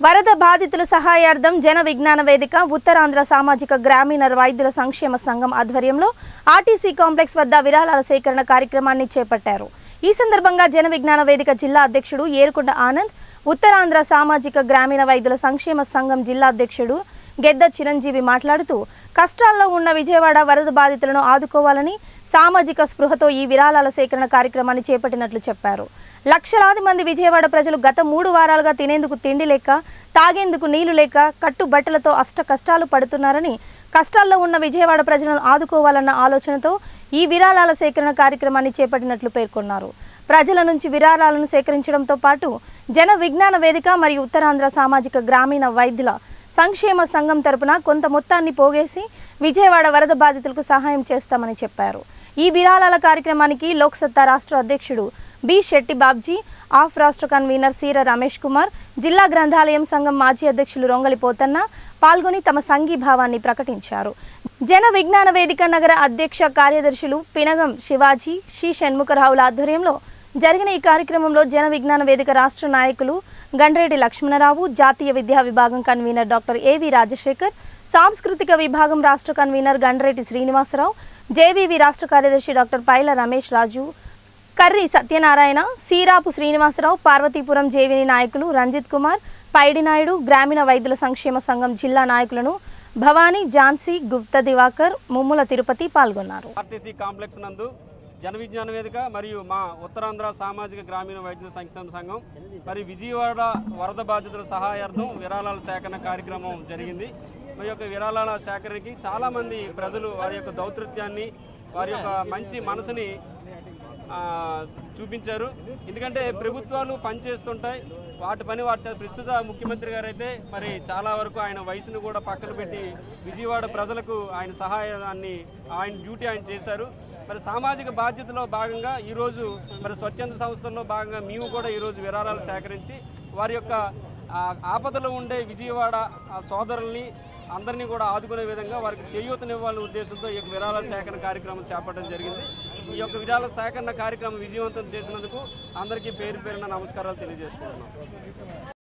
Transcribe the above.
వరద బాధితుల సహాయార్థం జన విజ్ఞాన వేదిక ఉత్తరాంధ్ర సామాజిక గ్రామీణ వైద్యుల సంక్షేమ సంఘం ఆధ్వర్యంలో ఆర్టీసీ కాంప్లెక్స్ వద్ద విరాళాల సేకరణ కార్యక్రమాన్ని చేపట్టారు. ఈ సందర్భంగా జన విజ్ఞాన వేదిక జిల్లా అధ్యక్షుడు ఏరుకొండ ఆనంద్, ఉత్తరాంధ్ర సామాజిక గ్రామీణ వైద్యుల సంక్షేమ సంఘం జిల్లా అధ్యక్షుడు గెద్ద చిరంజీవి మాట్లాడుతూ కష్టాల్లో ఉన్న విజయవాడ వరద బాధితులను ఆదుకోవాలని సామాజిక స్పృహతో ఈ విరాళాల సేకరణ కార్యక్రమాన్ని చేపట్టినట్లు చెప్పారు. లక్షలాది మంది విజయవాడ ప్రజలు గత 3 వారాలుగా తినేందుకు తిండి లేక, తాగేందుకు నీళ్లు లేక, కట్టుబట్టలతో అష్ట కష్టాలు పడుతున్నారని, కష్టాల్లో ఉన్న విజయవాడ ప్రజలను ఆదుకోవాలన్న ఆలోచనతో ఈ విరాళాల సేకరణ కార్యక్రమాన్ని చేపట్టినట్లు పేర్కొన్నారు. ప్రజల నుంచి విరాళాలను సేకరించడంతో పాటు జన విజ్ఞాన వేదిక మరియు ఉత్తరాంధ్ర సామాజిక గ్రామీణ వైద్యుల సంక్షేమ సంఘం తరపున కొంత మొత్తాన్ని పోగేసి విజయవాడ వరద బాధితులకు సహాయం చేస్తామని చెప్పారు. ఈ విరాళాల కార్యక్రమానికి లోక్సత్తా రాష్ట్ర అధ్యక్షుడు బి శెట్టి బాబ్జీ, ఆఫ్ రాష్ట్ర కన్వీనర్ సీర రమేష్ కుమార్, జిల్లా గ్రంథాలయం సంఘం మాజీ అధ్యక్షులు రొంగలి పోతన్న పాల్గొని తమ సంఘీభావాన్ని ప్రకటించారు. జన విజ్ఞాన వేదిక నగర అధ్యక్ష కార్యదర్శులు పినగం శివాజీ, శ్రీ షణ్ముఖరావుల ఆధ్వర్యంలో జరిగిన ఈ కార్యక్రమంలో జన విజ్ఞాన వేదిక రాష్ట్ర నాయకులు గండ్రేటి లక్ష్మణరావు, జాతీయ విద్యా విభాగం కన్వీనర్ డాక్టర్ ఏవి రాజశేఖర్, సాంస్కృతిక విభాగం రాష్ట్ర కన్వీనర్ గండ్రేటి శ్రీనివాసరావు, జేవీవి రాష్ట్ర కార్యదర్శి డాక్టర్ పైల రమేష్ రాజు, కర్రి సత్యనారాయణ, సీరాపు శ్రీనివాసరావు, పార్వతీపురం జేవిని నాయకులు రంజిత్ కుమార్, పైడి నాయుడు, గ్రామీణ వైద్యుల సంక్షేమ సంఘం జిల్లా నాయకులను భవానీ, ఝాన్సీ, గుప్త దివాకర్, ముమ్ముల తిరుపతి పాల్గొన్నారు. ఆర్టీసీ కాంప్లెక్స్ నందు జన విజ్ఞాన వేదిక మరియు మా ఉత్తరాంధ్ర సామాజిక గ్రామీణ వైద్యుల సంక్షేమ సంఘం మరియు విజయవాడ వరద బాధితుల సహాయార్థం విరాళాల సేకరణ కార్యక్రమం జరిగింది. ఈ యొక్క విరాళాల సేకరణకి చాలామంది ప్రజలు వారి యొక్క దౌత్రత్యాన్ని, వారి యొక్క మంచి మనసుని చూపించారు. ఎందుకంటే ప్రభుత్వాలు పనిచేస్తుంటాయి, వాటి పని ప్రస్తుత ముఖ్యమంత్రి గారు అయితే మరి చాలా వరకు ఆయన వయసును కూడా పక్కన పెట్టి విజయవాడ ప్రజలకు ఆయన సహాయాన్ని, ఆయన డ్యూటీ ఆయన చేశారు. మరి సామాజిక బాధ్యతలో భాగంగా ఈరోజు మరి స్వచ్ఛంద సంస్థల్లో భాగంగా మేము కూడా ఈరోజు విరాళాలు సేకరించి వారి యొక్క ఆపదలో ఉండే విజయవాడ సోదరుల్ని అందరినీ కూడా ఆదుకునే విధంగా వారికి చేయూతనివ్వాలనే ఉద్దేశంతో ఈ యొక్క విరాళాల సేకరణ కార్యక్రమం చేపట్టడం జరిగింది. ఈ యొక్క విరాళాల సేకరణ కార్యక్రమం విజయవంతం చేసినందుకు అందరికీ పేరు పేరున నమస్కారాలు తెలియజేసుకుంటున్నాం.